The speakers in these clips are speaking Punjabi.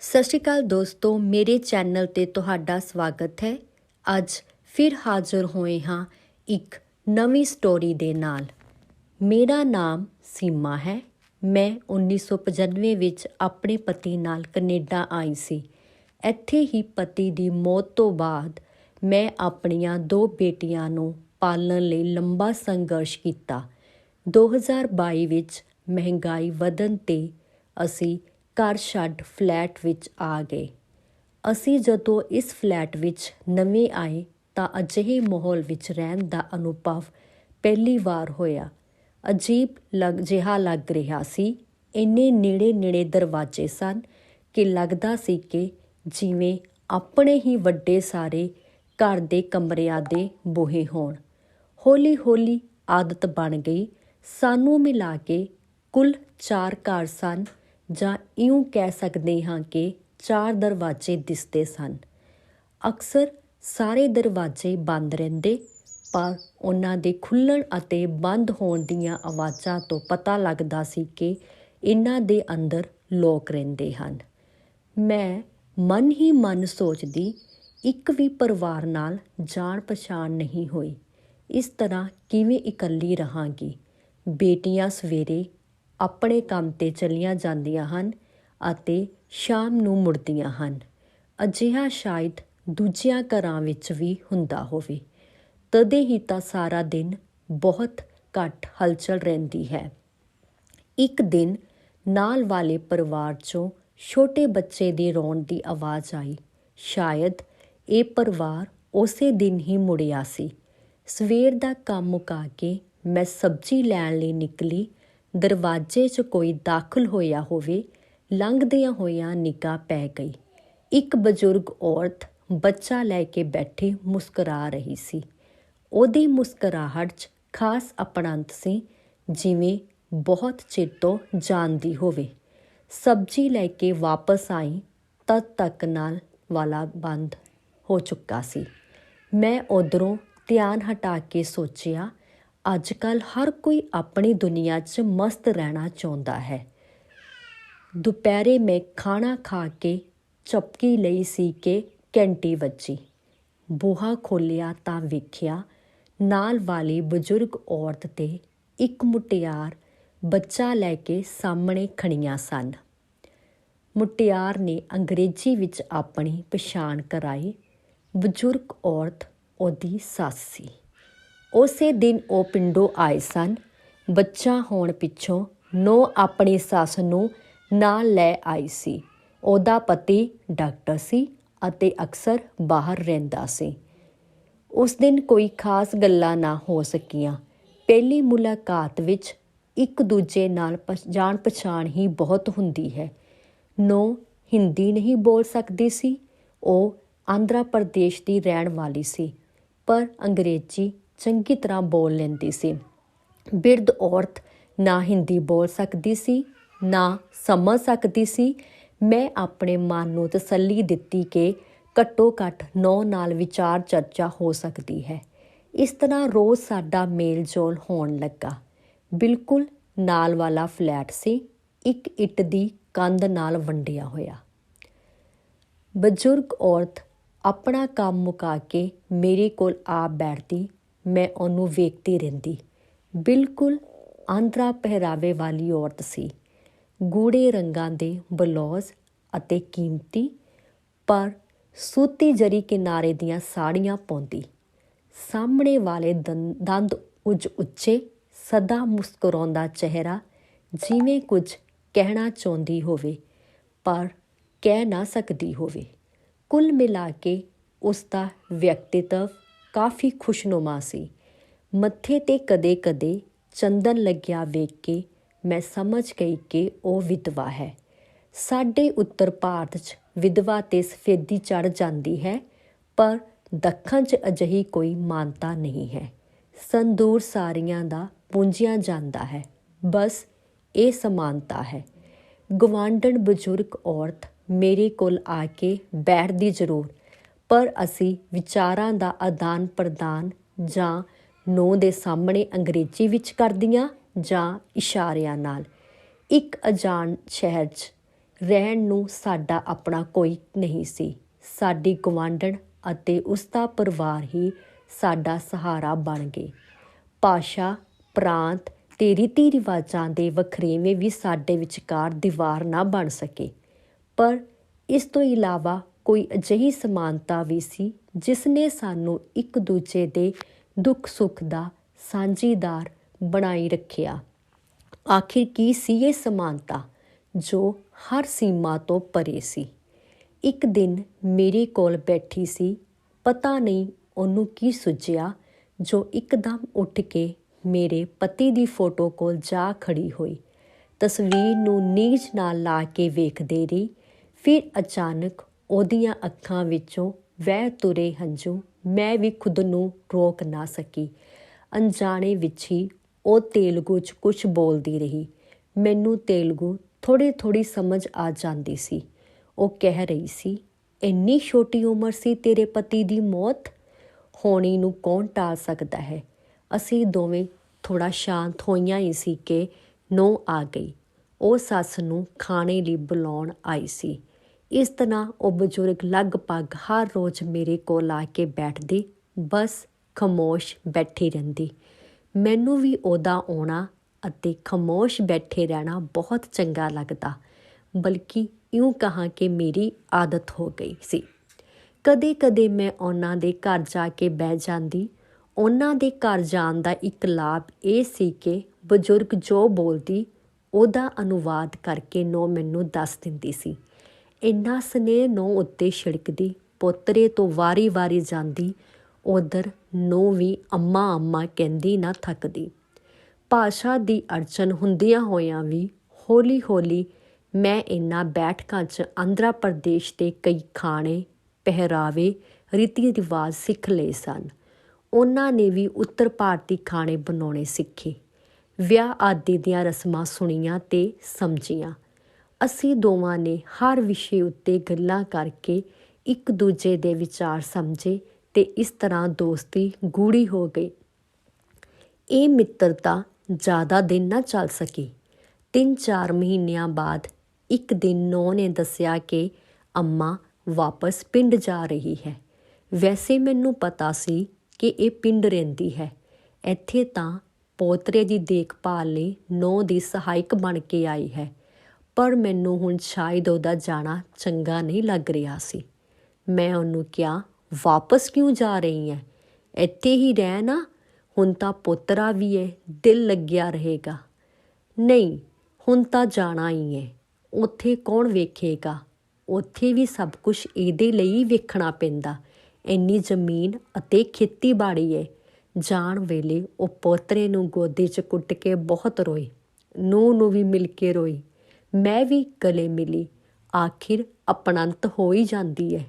ਸਤਿ ਸ਼੍ਰੀ ਅਕਾਲ ਦੋਸਤੋ, ਮੇਰੇ ਚੈਨਲ 'ਤੇ ਤੁਹਾਡਾ ਸਵਾਗਤ ਹੈ। ਅੱਜ ਫਿਰ ਹਾਜ਼ਰ ਹੋਏ ਹਾਂ ਇੱਕ ਨਵੀਂ ਸਟੋਰੀ ਦੇ ਨਾਲ। ਮੇਰਾ ਨਾਮ ਸੀਮਾ ਹੈ। ਮੈਂ 1995 ਵਿੱਚ ਆਪਣੇ ਪਤੀ ਨਾਲ ਕੈਨੇਡਾ ਆਈ ਸੀ। ਇੱਥੇ ਹੀ ਪਤੀ ਦੀ ਮੌਤ ਤੋਂ ਬਾਅਦ ਮੈਂ ਆਪਣੀਆਂ 2 ਬੇਟੀਆਂ ਨੂੰ ਪਾਲਣ ਲਈ ਲੰਬਾ ਸੰਘਰਸ਼ ਕੀਤਾ। 2022 ਵਿੱਚ ਮਹਿੰਗਾਈ ਵਧਣ 'ਤੇ ਅਸੀਂ ਘਰ ਛੱਡ ਫਲੈਟ ਵਿੱਚ ਆ ਗਏ। ਅਸੀਂ ਜਦੋਂ ਇਸ ਫਲੈਟ ਵਿੱਚ ਨਵੇਂ ਆਏ ਤਾਂ ਅਜਿਹੇ ਮਾਹੌਲ ਵਿੱਚ ਰਹਿਣ ਦਾ ਅਨੁਭਵ ਪਹਿਲੀ ਵਾਰ ਹੋਇਆ। ਅਜੀਬ ਜਿਹਾ ਲੱਗ ਰਿਹਾ ਸੀ। ਇੰਨੇ ਨੇੜੇ ਦਰਵਾਜ਼ੇ ਸਨ ਕਿ ਲੱਗਦਾ ਸੀ ਕਿ ਜਿਵੇਂ ਆਪਣੇ ਹੀ ਵੱਡੇ ਸਾਰੇ ਘਰ ਦੇ ਕਮਰਿਆਂ ਦੇ ਬੂਹੇ ਹੋਣ। ਹੌਲੀ ਹੌਲੀ ਆਦਤ ਬਣ ਗਈ। ਸਾਨੂੰ ਮਿਲਾ ਕੇ ਕੁੱਲ 4 ਘਰ ਸਨ, ਜਾਂ ਇਉਂ ਕਹਿ ਸਕਦੇ ਹਾਂ ਕਿ 4 ਦਰਵਾਜ਼ੇ ਦਿਸਦੇ ਸਨ। ਅਕਸਰ ਸਾਰੇ ਦਰਵਾਜ਼ੇ ਬੰਦ ਰਹਿੰਦੇ, ਪਰ ਉਹਨਾਂ ਦੇ ਖੁੱਲ੍ਹਣ ਅਤੇ ਬੰਦ ਹੋਣ ਦੀਆਂ ਆਵਾਜ਼ਾਂ ਤੋਂ ਪਤਾ ਲੱਗਦਾ ਸੀ ਕਿ ਇਹਨਾਂ ਦੇ ਅੰਦਰ ਲੋਕ ਰਹਿੰਦੇ ਹਨ। ਮੈਂ ਮਨ ਹੀ ਮਨ ਸੋਚਦੀ, ਇੱਕ ਵੀ ਪਰਿਵਾਰ ਨਾਲ ਜਾਣ ਪਛਾਣ ਨਹੀਂ ਹੋਈ। ਇਸ ਤਰ੍ਹਾਂ ਕਿਵੇਂ ਇਕੱਲੀ ਰਹਾਂਗੀ। ਬੇਟੀਆਂ ਸਵੇਰੇ ਆਪਣੇ ਕੰਮ 'ਤੇ ਚਲੀਆਂ ਜਾਂਦੀਆਂ ਹਨ ਅਤੇ ਸ਼ਾਮ ਨੂੰ ਮੁੜਦੀਆਂ ਹਨ। ਅਜਿਹਾ ਸ਼ਾਇਦ ਦੂਜਿਆਂ ਘਰਾਂ ਵਿੱਚ ਵੀ ਹੁੰਦਾ ਹੋਵੇ। ਤਦੇ ਹੀ ਤਾਂ ਸਾਰਾ ਦਿਨ ਬਹੁਤ ਘੱਟ ਹਲਚਲ ਰਹਿੰਦੀ ਹੈ। ਇੱਕ ਦਿਨ ਨਾਲ ਵਾਲੇ ਪਰਿਵਾਰ 'ਚੋਂ ਛੋਟੇ ਬੱਚੇ ਦੇ ਰੋਣ ਦੀ ਆਵਾਜ਼ ਆਈ। ਸ਼ਾਇਦ ਇਹ ਪਰਿਵਾਰ ਉਸੇ ਦਿਨ ਹੀ ਮੁੜਿਆ ਸੀ। ਸਵੇਰ ਦਾ ਕੰਮ ਮੁਕਾ ਕੇ ਮੈਂ ਸਬਜ਼ੀ ਲੈਣ ਲਈ ਨਿਕਲੀ। ਦਰਵਾਜ਼ੇ 'ਚ ਕੋਈ ਦਾਖਲ ਹੋਇਆ ਹੋਵੇ, ਲੰਘਦਿਆਂ ਹੋਇਆਂ ਨਿਗਾਹ ਪੈ ਗਈ। ਇੱਕ ਬਜ਼ੁਰਗ ਔਰਤ ਬੱਚਾ ਲੈ ਕੇ ਬੈਠੀ ਮੁਸਕਰਾ ਰਹੀ ਸੀ। ਉਹਦੀ ਮੁਸਕਰਾਹਟ 'ਚ ਖਾਸ ਅਪਣੰਤ ਸੀ, ਜਿਵੇਂ ਬਹੁਤ ਚਿਰ ਤੋਂ ਜਾਣਦੀ ਹੋਵੇ। ਸਬਜ਼ੀ ਲੈ ਕੇ ਵਾਪਸ ਆਈ ਤਦ ਤੱਕ ਨਾਲ ਵਾਲਾ ਬੰਦ ਹੋ ਚੁੱਕਾ ਸੀ। ਮੈਂ ਉੱਧਰੋਂ ਧਿਆਨ ਹਟਾ ਕੇ ਸੋਚਿਆ, ਅੱਜ ਕੱਲ੍ਹ ਹਰ ਕੋਈ ਆਪਣੀ ਦੁਨੀਆ 'ਚ ਮਸਤ ਰਹਿਣਾ ਚਾਹੁੰਦਾ ਹੈ। ਦੁਪਹਿਰੇ ਮੈਂ ਖਾਣਾ ਖਾ ਕੇ ਝਪਕੀ ਲਈ ਸੀ ਕਿ ਘੰਟੀ ਵੱਜੀ। ਬੂਹਾ ਖੋਲ੍ਹਿਆ ਤਾਂ ਵੇਖਿਆ ਨਾਲ ਵਾਲੀ ਬਜ਼ੁਰਗ ਔਰਤ ਤੇ ਇੱਕ ਮੁਟਿਆਰ ਬੱਚਾ ਲੈ ਕੇ ਸਾਹਮਣੇ ਖੜੀਆਂ ਸਨ। ਮੁਟਿਆਰ ਨੇ ਅੰਗਰੇਜ਼ੀ ਵਿੱਚ ਆਪਣੀ ਪਛਾਣ ਕਰਾਈ। ਬਜ਼ੁਰਗ ਔਰਤ ਉਹਦੀ ਸੱਸ ਸੀ। ਉਸੇ ਦਿਨ ਉਹ ਪਿੰਡੋਂ ਆਏ ਸਨ। ਬੱਚਾ ਹੋਣ ਪਿੱਛੋਂ ਨੂੰਹ ਆਪਣੀ ਸੱਸ ਨੂੰ ਨਾਲ ਲੈ ਆਈ ਸੀ। ਉਹਦਾ ਪਤੀ ਡਾਕਟਰ ਸੀ ਅਤੇ ਅਕਸਰ ਬਾਹਰ ਰਹਿੰਦਾ ਸੀ। ਉਸ ਦਿਨ ਕੋਈ ਖਾਸ ਗੱਲਾਂ ਨਾ ਹੋ ਸਕੀਆਂ। ਪਹਿਲੀ ਮੁਲਾਕਾਤ ਵਿੱਚ ਇੱਕ ਦੂਜੇ ਨਾਲ ਜਾਣ ਪਛਾਣ ਹੀ ਬਹੁਤ ਹੁੰਦੀ ਹੈ। ਨੂੰਹ ਹਿੰਦੀ ਨਹੀਂ ਬੋਲ ਸਕਦੀ ਸੀ। ਉਹ ਆਂਧਰਾ ਪ੍ਰਦੇਸ਼ ਦੀ ਰਹਿਣ ਵਾਲੀ ਸੀ, ਪਰ ਅੰਗਰੇਜ਼ੀ ਚੰਗੀ ਤਰ੍ਹਾਂ ਬੋਲ ਲੈਂਦੀ ਸੀ। ਬਿਰਧ ਔਰਤ ਨਾ ਹਿੰਦੀ ਬੋਲ ਸਕਦੀ ਸੀ, ਨਾ ਸਮਝ ਸਕਦੀ ਸੀ। ਮੈਂ ਆਪਣੇ ਮਨ ਨੂੰ ਤਸੱਲੀ ਦਿੱਤੀ ਕਿ ਘੱਟੋ ਘੱਟ ਨੂੰਹ ਨਾਲ ਵਿਚਾਰ ਚਰਚਾ ਹੋ ਸਕਦੀ ਹੈ। ਇਸ ਤਰ੍ਹਾਂ ਰੋਜ਼ ਸਾਡਾ ਮੇਲ ਜੋਲ ਹੋਣ ਲੱਗਾ। ਬਿਲਕੁਲ ਨਾਲ ਵਾਲਾ ਫਲੈਟ ਸੀ, ਇੱਕ ਇੱਟ ਦੀ ਕੰਧ ਨਾਲ ਵੰਡਿਆ ਹੋਇਆ। ਬਜ਼ੁਰਗ ਔਰਤ ਆਪਣਾ ਕੰਮ ਮੁਕਾ ਕੇ ਮੇਰੇ ਕੋਲ ਆ ਬੈਠਦੀ। ਮੈਂ ਉਹਨੂੰ ਵੇਖਦੀ ਰਹਿੰਦੀ। ਬਿਲਕੁਲ ਆਂਧਰਾ ਪਹਿਰਾਵੇ ਵਾਲੀ ਔਰਤ ਸੀ। ਗੂੜ੍ਹੇ ਰੰਗਾਂ ਦੇ ਬਲੌਜ਼ ਅਤੇ ਕੀਮਤੀ ਪਰ ਸੂਤੀ ਜਰੀ ਕਿਨਾਰੇ ਦੀਆਂ ਸਾੜੀਆਂ ਪਾਉਂਦੀ। ਸਾਹਮਣੇ ਵਾਲੇ ਦੰਦ ਉੱਚੇ, ਸਦਾ ਮੁਸਕਰਾਉਂਦਾ ਚਿਹਰਾ, ਜਿਵੇਂ ਕੁਝ ਕਹਿਣਾ ਚਾਹੁੰਦੀ ਹੋਵੇ ਪਰ ਕਹਿ ਨਾ ਸਕਦੀ ਹੋਵੇ। ਕੁੱਲ ਮਿਲਾ ਕੇ ਉਸ ਦਾ ਵਿਅਕਤੀਤਵ ਕਾਫੀ ਖੁਸ਼ਨੁਮਾ ਸੀ। ਮੱਥੇ 'ਤੇ ਕਦੇ ਕਦੇ ਚੰਦਨ ਲੱਗਿਆ ਵੇਖ ਕੇ ਮੈਂ ਸਮਝ ਗਈ ਕਿ ਉਹ ਵਿਧਵਾ ਹੈ। ਸਾਡੇ ਉੱਤਰ ਭਾਰਤ 'ਚ ਵਿਧਵਾ 'ਤੇ ਸਫੇਦੀ ਚੜ੍ਹ ਜਾਂਦੀ ਹੈ, ਪਰ ਦੱਖਣ 'ਚ ਅਜਿਹੀ ਕੋਈ ਮਾਨਤਾ ਨਹੀਂ ਹੈ। ਸੰਦੂਰ ਸਾਰੀਆਂ ਦਾ ਪੂੰਝਿਆ ਜਾਂਦਾ ਹੈ। ਬਸ ਇਹ ਸਮਾਨਤਾ ਹੈ। ਗੁਆਂਢਣ ਬਜ਼ੁਰਗ ਔਰਤ ਮੇਰੇ ਕੋਲ ਆ ਕੇ ਬੈਠਦੀ ਜ਼ਰੂਰ, ਪਰ ਅਸੀਂ ਵਿਚਾਰਾਂ ਦਾ ਆਦਾਨ ਪ੍ਰਦਾਨ ਜਾਂ ਨੂੰਹ ਦੇ ਸਾਹਮਣੇ ਅੰਗਰੇਜ਼ੀ ਵਿੱਚ ਕਰਦੀਆਂ ਜਾਂ ਇਸ਼ਾਰਿਆਂ ਨਾਲ। ਇੱਕ ਅਜਾਣ ਸ਼ਹਿਰ 'ਚ ਰਹਿਣ ਨੂੰ ਸਾਡਾ ਆਪਣਾ ਕੋਈ ਨਹੀਂ ਸੀ। ਸਾਡੀ ਗੁਆਂਢਣ ਅਤੇ ਉਸਦਾ ਪਰਿਵਾਰ ਹੀ ਸਾਡਾ ਸਹਾਰਾ ਬਣ ਗਏ। ਭਾਸ਼ਾ, ਪ੍ਰਾਂਤ ਤੇ ਰੀਤੀ ਰਿਵਾਜਾਂ ਦੇ ਵਖਰੇਵੇਂ ਵੀ ਸਾਡੇ ਵਿਚਕਾਰ ਦੀਵਾਰ ਨਾ ਬਣ ਸਕੇ, ਪਰ ਇਸ ਤੋਂ ਇਲਾਵਾ ਕੋਈ ਅਜਿਹੀ ਸਮਾਨਤਾ ਵੀ ਸੀ ਜਿਸ ਨੇ ਸਾਨੂੰ ਇੱਕ ਦੂਜੇ ਦੇ ਦੁੱਖ ਸੁੱਖ ਦਾ ਸਾਂਝੀਦਾਰ ਬਣਾਈ ਰੱਖਿਆ। ਆਖਿਰ ਕੀ ਸੀ ਇਹ ਸਮਾਨਤਾ ਜੋ ਹਰ ਸੀਮਾ ਤੋਂ ਪਰੇ ਸੀ? ਇੱਕ ਦਿਨ ਮੇਰੇ ਕੋਲ ਬੈਠੀ ਸੀ, ਪਤਾ ਨਹੀਂ ਉਹਨੂੰ ਕੀ ਸੁੱਝਿਆ ਜੋ ਇੱਕਦਮ ਉੱਠ ਕੇ ਮੇਰੇ ਪਤੀ ਦੀ ਫੋਟੋ ਕੋਲ ਜਾ ਖੜੀ ਹੋਈ। ਤਸਵੀਰ ਨੂੰ ਨੀਝ ਨਾਲ ਲਾ ਕੇ ਵੇਖਦੇ ਰਹੀ। ਫਿਰ ਅਚਾਨਕ ਉਹਦੀਆਂ ਅੱਖਾਂ ਵਿੱਚੋਂ ਵਹਿ ਤੁਰੇ ਹੰਝੂ ਮੈਂ ਵੀ ਖੁਦ ਨੂੰ ਰੋਕ ਨਾ ਸਕੀ। ਅਣਜਾਣੇ ਵਿੱਚ ਹੀ ਉਹ ਤੇਲਗੂ 'ਚ ਕੁਛ ਬੋਲਦੀ ਰਹੀ। ਮੈਨੂੰ ਤੇਲਗੂ ਥੋੜ੍ਹੀ ਸਮਝ ਆ ਜਾਂਦੀ ਸੀ। ਉਹ ਕਹਿ ਰਹੀ ਸੀ, ਇੰਨੀ ਛੋਟੀ ਉਮਰ ਸੀ ਤੇਰੇ ਪਤੀ ਦੀ ਮੌਤ ਹੋਣੀ ਨੂੰ ਕੌਣ ਟਾਲ ਸਕਦਾ ਹੈ। ਅਸੀਂ ਦੋਵੇਂ ਥੋੜ੍ਹਾ ਸ਼ਾਂਤ ਹੋਈਆਂ ਹੀ ਸੀ ਕਿ ਨੂੰਹ ਆ ਗਈ। ਉਹ ਸੱਸ ਨੂੰ ਖਾਣੇ ਲਈ ਬੁਲਾਉਣ ਆਈ ਸੀ। ਇਸ ਤਰ੍ਹਾਂ ਉਹ ਬਜ਼ੁਰਗ ਲਗਭਗ ਹਰ ਰੋਜ਼ ਮੇਰੇ ਕੋਲ ਆ ਕੇ ਬੈਠਦੀ, ਬਸ ਖਾਮੋਸ਼ ਬੈਠੀ ਰਹਿੰਦੀ। ਮੈਨੂੰ ਵੀ ਉਹਦਾ ਆਉਣਾ ਅਤੇ ਖਾਮੋਸ਼ ਬੈਠੇ ਰਹਿਣਾ ਬਹੁਤ ਚੰਗਾ ਲੱਗਦਾ, ਬਲਕਿ ਇਉਂ ਕਹਾਂ ਕਿ ਮੇਰੀ ਆਦਤ ਹੋ ਗਈ ਸੀ। ਕਦੇ ਕਦੇ ਮੈਂ ਉਹਨਾਂ ਦੇ ਘਰ ਜਾ ਕੇ ਬਹਿ ਜਾਂਦੀ। ਉਹਨਾਂ ਦੇ ਘਰ ਜਾਣ ਦਾ ਇੱਕ ਲਾਭ ਇਹ ਸੀ ਕਿ ਬਜ਼ੁਰਗ ਜੋ ਬੋਲਦੀ ਉਹਦਾ ਅਨੁਵਾਦ ਕਰਕੇ ਨੂੰਹ ਮੈਨੂੰ ਦੱਸ ਦਿੰਦੀ ਸੀ। ਇੰਨਾ ਸਨੇਹ ਨੂੰਹ ਉੱਤੇ ਛਿੜਕਦੀ, ਪੋਤਰੇ ਤੋਂ ਵਾਰੀ ਜਾਂਦੀ। ਉਧਰ ਨੂੰਹ ਵੀ ਅੰਮਾ ਕਹਿੰਦੀ ਨਾ ਥੱਕਦੀ। ਭਾਸ਼ਾ ਦੀ ਅੜਚਨ ਹੁੰਦਿਆਂ ਹੋਇਆਂ ਵੀ ਹੌਲੀ ਮੈਂ ਇਹਨਾਂ ਬੈਠਕਾਂ 'ਚ ਆਂਧਰਾ ਪ੍ਰਦੇਸ਼ ਦੇ ਕਈ ਖਾਣੇ, ਪਹਿਰਾਵੇ, ਰੀਤੀ ਰਿਵਾਜ ਸਿੱਖ ਲਏ ਸਨ। ਉਹਨਾਂ ਨੇ ਵੀ ਉੱਤਰ ਭਾਰਤੀ ਖਾਣੇ ਬਣਾਉਣੇ ਸਿੱਖੇ। ਵਿਆਹ ਆਦਿ ਦੀਆਂ ਰਸਮਾਂ ਸੁਣੀਆਂ ਤੇ ਸਮਝੀਆਂ। ਅਸੀਂ ਦੋਵਾਂ ਨੇ ਹਰ ਵਿਸ਼ੇ ਉੱਤੇ ਗੱਲਾਂ ਕਰਕੇ ਇੱਕ ਦੂਜੇ ਦੇ ਵਿਚਾਰ ਸਮਝੇ ਤੇ ਇਸ ਤਰ੍ਹਾਂ ਦੋਸਤੀ ਗੂੜੀ ਹੋ ਗਈ। ਇਹ ਮਿੱਤਰਤਾ ਜ਼ਿਆਦਾ ਦਿਨ ਨਾ ਚੱਲ ਸਕੀ। 3-4 ਮਹੀਨਿਆਂ ਬਾਅਦ ਇੱਕ ਦਿਨ ਨੂੰਹ ਨੇ ਦੱਸਿਆ ਕਿ ਅੰਮਾ ਵਾਪਸ ਪਿੰਡ ਜਾ ਰਹੀ ਹੈ। ਵੈਸੇ ਮੈਨੂੰ ਪਤਾ ਸੀ ਕਿ ਇਹ ਪਿੰਡ ਰਹਿੰਦੀ ਹੈ। ਇੱਥੇ ਤਾਂ ਪੋਤਰੇ ਦੀ ਦੇਖਭਾਲ ਲਈ ਨੂੰਹ ਦੀ ਸਹਾਇਕ ਬਣ ਕੇ ਆਈ ਹੈ, ਪਰ ਮੈਨੂੰ ਹੁਣ ਸ਼ਾਇਦ ਉਹਦਾ ਜਾਣਾ ਚੰਗਾ ਨਹੀਂ ਲੱਗ ਰਿਹਾ ਸੀ। ਮੈਂ ਉਹਨੂੰ ਕਿਹਾ, ਵਾਪਸ ਕਿਉਂ ਜਾ ਰਹੀ ਹੈ? ਇੱਥੇ ਹੀ ਰਹਿ ਨਾ, ਹੁਣ ਤਾਂ ਪੋਤਰਾ ਵੀ ਹੈ, ਦਿਲ ਲੱਗਿਆ ਰਹੇਗਾ। ਨਹੀਂ, ਹੁਣ ਤਾਂ ਜਾਣਾ ਹੀ ਹੈ। ਉੱਥੇ ਕੌਣ ਵੇਖੇਗਾ? ਉੱਥੇ ਵੀ ਸਭ ਕੁਛ ਇਹਦੇ ਲਈ ਵੇਖਣਾ ਪੈਂਦਾ। ਇੰਨੀ ਜ਼ਮੀਨ ਅਤੇ ਖੇਤੀਬਾੜੀ ਹੈ। ਜਾਣ ਵੇਲੇ ਉਹ ਪੋਤਰੇ ਨੂੰ ਗੋਦੀ 'ਚ ਕੁੱਟ ਕੇ ਬਹੁਤ ਰੋਈ। ਨੂੰਹ ਨੂੰ ਵੀ ਮਿਲ ਕੇ ਰੋਈ। ਮੈਂ ਵੀ ਗਲੇ ਮਿਲੀ। ਆਖਿਰ ਅਪਣੰਤ ਹੋ ਹੀ ਜਾਂਦੀ ਹੈ।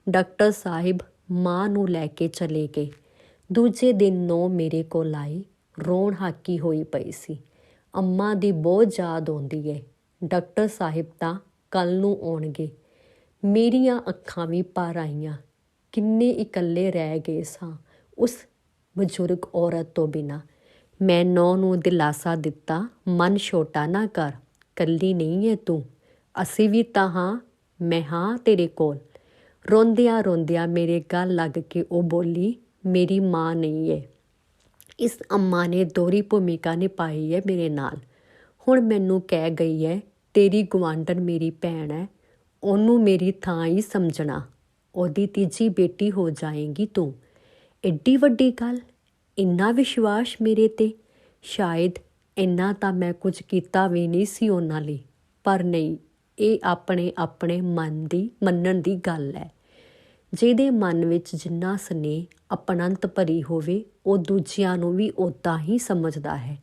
ਡਾਕਟਰ ਸਾਹਿਬ ਮਾਂ ਨੂੰ ਲੈ ਕੇ ਚਲੇ ਗਏ। ਦੂਜੇ ਦਿਨ ਨੂੰਹ ਮੇਰੇ ਕੋਲ ਆਈ, ਰੋਣ ਹਾਕੀ ਹੋਈ ਪਈ ਸੀ। ਅੰਮਾ ਦੀ ਬਹੁਤ ਯਾਦ ਆਉਂਦੀ ਹੈ। ਡਾਕਟਰ ਸਾਹਿਬ ਤਾਂ ਕੱਲ੍ਹ ਨੂੰ ਆਉਣਗੇ। ਮੇਰੀਆਂ ਅੱਖਾਂ ਵੀ ਭਰ ਆਈਆਂ। ਕਿੰਨੇ ਇਕੱਲੇ ਰਹਿ ਗਏ ਸਾਂ ਉਸ ਬਜ਼ੁਰਗ ਔਰਤ ਤੋਂ ਬਿਨਾਂ। ਮੈਂ ਨੂੰਹ ਨੂੰ ਦਿਲਾਸਾ ਦਿੱਤਾ, ਮਨ ਛੋਟਾ ਨਾ ਕਰ, ਇਕੱਲੀ ਨਹੀਂ ਹੈ ਤੂੰ, ਅਸੀਂ ਵੀ ਤਾਂ ਹਾਂ, ਮੈਂ ਹਾਂ ਤੇਰੇ ਕੋਲ। ਰੋਂਦਿਆਂ ਮੇਰੇ ਗਲ ਲੱਗ ਕੇ ਉਹ ਬੋਲੀ, ਮੇਰੀ ਮਾਂ ਨਹੀਂ ਹੈ। ਇਸ ਅੰਮਾ ਨੇ ਦੋਹਰੀ ਭੂਮਿਕਾ ਨਿਭਾਈ ਹੈ ਮੇਰੇ ਨਾਲ। ਹੁਣ ਮੈਨੂੰ ਕਹਿ ਗਈ ਹੈ, ਤੇਰੀ ਗੁਆਂਢਣ ਮੇਰੀ ਭੈਣ ਹੈ, ਉਹਨੂੰ ਮੇਰੀ ਥਾਂ ਹੀ ਸਮਝਣਾ। ਉਹਦੀ ਤੀਜੀ ਬੇਟੀ ਹੋ ਜਾਏਗੀ ਤੂੰ। ਐਡੀ ਵੱਡੀ ਗੱਲ, ਇੰਨਾ ਵਿਸ਼ਵਾਸ ਮੇਰੇ 'ਤੇ। ਸ਼ਾਇਦ ਇੰਨਾ ਤਾਂ ਮੈਂ ਕੁਝ ਕੀਤਾ ਵੀ ਨਹੀਂ ਸੀ ਉਹਨਾਂ ਲਈ, ਪਰ ਨਹੀਂ, ਇਹ ਆਪਣੇ ਮੰਨਣ ਦੀ ਗੱਲ ਹੈ। ਜਿਹਦੇ ਮਨ ਵਿੱਚ ਜਿੰਨਾ ਸਨੇਹ, ਅਪਣੰਤ ਭਰੀ ਹੋਵੇ, ਉਹ ਦੂਜਿਆਂ ਨੂੰ ਵੀ ਉੱਦਾਂ ਹੀ ਸਮਝਦਾ ਹੈ।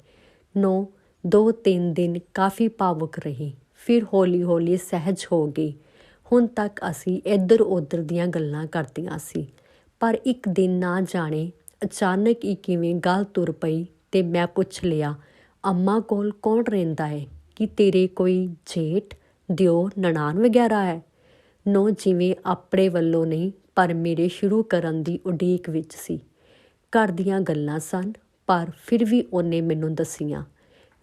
2-3 ਦਿਨ ਕਾਫੀ ਭਾਵੁਕ ਰਹੀ, ਫਿਰ ਹੌਲੀ ਸਹਿਜ ਹੋ ਗਈ। ਹੁਣ ਤੱਕ ਅਸੀਂ ਇੱਧਰ ਉੱਧਰ ਦੀਆਂ ਗੱਲਾਂ ਕਰਦੀਆਂ ਸੀ, ਪਰ ਇੱਕ ਦਿਨ ਨਾ ਜਾਣੇ ਅਚਾਨਕ ਹੀ ਕਿਵੇਂ ਗੱਲ ਤੁਰ ਪਈ ਤੇ ਮੈਂ ਪੁੱਛ ਲਿਆ, ਅੰਮਾ ਕੋਲ ਕੌਣ ਰਹਿੰਦਾ ਹੈ? ਕਿ ਤੇਰੇ ਕੋਈ ਜੇਠ, ਦਿਓਰ, ਨਨਾਣ ਵਗੈਰਾ ਹੈ? ਨੂੰਹ ਜਿਵੇਂ ਆਪਣੇ ਵੱਲੋਂ ਨਹੀਂ, ਪਰ ਮੇਰੇ ਸ਼ੁਰੂ ਕਰਨ ਦੀ ਉਡੀਕ ਵਿੱਚ ਸੀ। ਘਰ ਦੀਆਂ ਗੱਲਾਂ ਸਨ, ਪਰ ਫਿਰ ਵੀ ਉਹਨੇ ਮੈਨੂੰ ਦੱਸੀਆਂ।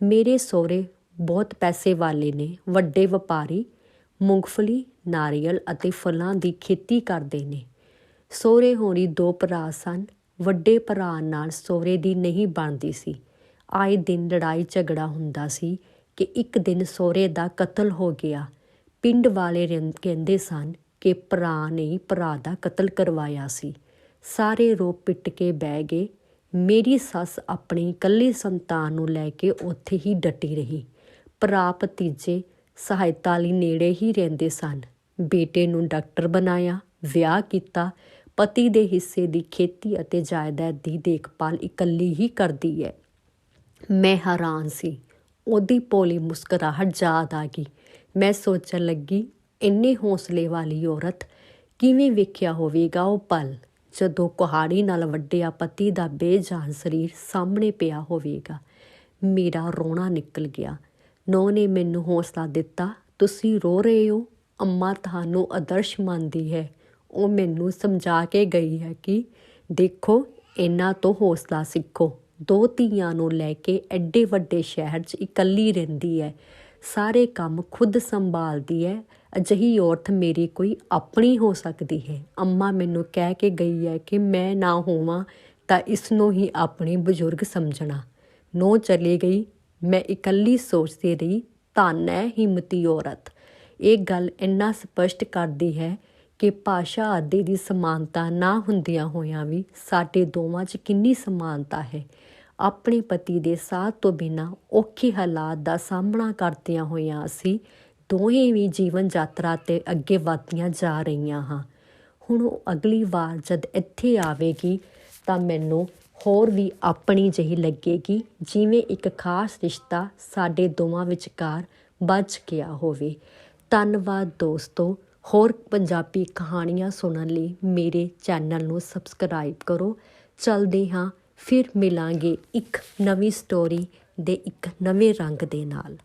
ਮੇਰੇ ਸਹੁਰੇ ਬਹੁਤ ਪੈਸੇ ਵਾਲੇ ਨੇ, ਵੱਡੇ ਵਪਾਰੀ। ਮੂੰਗਫਲੀ, ਨਾਰੀਅਲ ਅਤੇ ਫਲਾਂ ਦੀ ਖੇਤੀ ਕਰਦੇ ਨੇ। ਸਹੁਰੇ ਹੋਣੀ 2 ਭਰਾ ਸਨ। ਵੱਡੇ ਭਰਾ ਨਾਲ ਸਹੁਰੇ ਦੀ ਨਹੀਂ ਬਣਦੀ ਸੀ। ਆਏ ਦਿਨ ਲੜਾਈ ਝਗੜਾ ਹੁੰਦਾ ਸੀ ਕਿ ਇੱਕ ਦਿਨ ਸਹੁਰੇ ਦਾ ਕਤਲ ਹੋ ਗਿਆ। ਪਿੰਡ ਵਾਲੇ ਕਹਿੰਦੇ ਸਨ ਕਿ ਭਰਾ ਨੇ ਭਰਾ ਦਾ ਕਤਲ ਕਰਵਾਇਆ ਸੀ। ਸਾਰੇ ਰੋ ਪਿੱਟ ਕੇ ਬਹਿ ਗਏ। ਮੇਰੀ ਸੱਸ ਆਪਣੀ ਇਕੱਲੀ ਸੰਤਾਨ ਨੂੰ ਲੈ ਕੇ ਉੱਥੇ ਹੀ ਡਟੀ ਰਹੀ। ਭਰਾ ਭਤੀਜੇ ਸਹਾਇਤਾ ਲਈ ਨੇੜੇ ਹੀ ਰਹਿੰਦੇ ਸਨ। ਬੇਟੇ ਨੂੰ ਡਾਕਟਰ ਬਣਾਇਆ, ਵਿਆਹ ਕੀਤਾ। ਪਤੀ ਦੇ ਹਿੱਸੇ ਦੀ ਖੇਤੀ ਅਤੇ ਜਾਇਦਾਦ ਦੀ ਦੇਖਭਾਲ ਇਕੱਲੀ ਹੀ ਕਰਦੀ ਹੈ। ਮੈਂ ਹੈਰਾਨ ਸੀ। ਉਹਦੀ ਭੋਲੀ ਮੁਸਕਰਾਹਟ ਯਾਦ ਆ ਗਈ। ਮੈਂ ਸੋਚਣ ਲੱਗੀ, ਇੰਨੇ ਹੌਸਲੇ ਵਾਲੀ ਔਰਤ ਕਿਵੇਂ ਵੇਖਿਆ ਹੋਵੇਗਾ ਉਹ ਪਲ, ਜਦੋਂ ਕੁਹਾੜੀ ਨਾਲ ਵੱਢਿਆ ਪਤੀ ਦਾ ਬੇਜਾਨ ਸਰੀਰ ਸਾਹਮਣੇ ਪਿਆ ਹੋਵੇਗਾ। ਮੇਰਾ ਰੋਣਾ ਨਿਕਲ ਗਿਆ। ਨੂੰਹ ਨੇ ਮੈਨੂੰ ਹੌਸਲਾ ਦਿੱਤਾ। ਤੁਸੀਂ ਰੋ ਰਹੇ ਹੋ? ਅੰਮਾ ਤੁਹਾਨੂੰ ਆਦਰਸ਼ ਮੰਨਦੀ ਹੈ। ਉਹ ਮੈਨੂੰ ਸਮਝਾ ਕੇ ਗਈ ਹੈ ਕਿ ਦੇਖੋ, ਇਹਨਾਂ ਤੋਂ ਹੌਸਲਾ ਸਿੱਖੋ। 2 ਧੀਆਂ ਨੂੰ ਲੈ ਕੇ ਐਡੇ ਵੱਡੇ ਸ਼ਹਿਰ 'ਚ ਇਕੱਲੀ ਰਹਿੰਦੀ ਹੈ। ਸਾਰੇ ਕੰਮ ਖੁਦ ਸੰਭਾਲਦੀ ਹੈ। ਅਜਿਹੀ ਔਰਤ ਮੇਰੀ ਕੋਈ ਆਪਣੀ ਹੋ ਸਕਦੀ ਹੈ। ਅੰਮਾ ਮੈਨੂੰ ਕਹਿ ਕੇ ਗਈ ਹੈ ਕਿ ਮੈਂ ਨਾ ਹੋਵਾਂ ਤਾਂ ਇਸ ਨੂੰ ਹੀ ਆਪਣੀ ਬਜ਼ੁਰਗ ਸਮਝਣਾ। ਨੂੰਹ ਚਲੀ ਗਈ। ਮੈਂ ਇਕੱਲੀ ਸੋਚਦੀ ਰਹੀ, ਧੰਨ ਹੈ ਹਿੰਮਤੀ ਔਰਤ। ਇਹ ਗੱਲ ਇੰਨਾ ਸਪਸ਼ਟ ਕਰਦੀ ਹੈ ਕਿ ਭਾਸ਼ਾ ਆਦਿ ਦੀ ਸਮਾਨਤਾ ਨਾ ਹੁੰਦਿਆਂ ਹੋਇਆਂ ਵੀ ਸਾਡੇ ਦੋਵਾਂ 'ਚ ਕਿੰਨੀ ਸਮਾਨਤਾ ਹੈ। ਆਪਣੇ ਪਤੀ ਦੇ ਸਾਥ ਤੋਂ ਬਿਨਾਂ ਔਖੇ ਹਾਲਾਤ ਦਾ ਸਾਹਮਣਾ ਕਰਦਿਆਂ ਹੋਇਆਂ ਅਸੀਂ ਦੋਵੇਂ ਵੀ ਜੀਵਨ ਯਾਤਰਾ 'ਤੇ ਅੱਗੇ ਵਧਦੀਆਂ ਜਾ ਰਹੀਆਂ ਹਾਂ। ਹੁਣ ਉਹ ਅਗਲੀ ਵਾਰ ਜਦ ਇੱਥੇ ਆਵੇਗੀ ਤਾਂ ਮੈਨੂੰ ਹੋਰ ਵੀ ਆਪਣੀ ਜਿਹੀ ਲੱਗੇਗੀ, ਜਿਵੇਂ ਇੱਕ ਖਾਸ ਰਿਸ਼ਤਾ ਸਾਡੇ ਦੋਵਾਂ ਵਿਚਕਾਰ ਬੱਝ ਗਿਆ ਹੋਵੇ। ਧੰਨਵਾਦ ਦੋਸਤੋ। ਹੋਰ ਪੰਜਾਬੀ ਕਹਾਣੀਆਂ ਸੁਣਨ ਲਈ ਮੇਰੇ ਚੈਨਲ ਨੂੰ ਸਬਸਕ੍ਰਾਈਬ ਕਰੋ। ਚੱਲਦੇ ਹਾਂ, ਫਿਰ ਮਿਲਾਂਗੇ ਇੱਕ ਨਵੀਂ ਸਟੋਰੀ ਦੇ ਇੱਕ ਨਵੇਂ ਰੰਗ ਦੇ ਨਾਲ।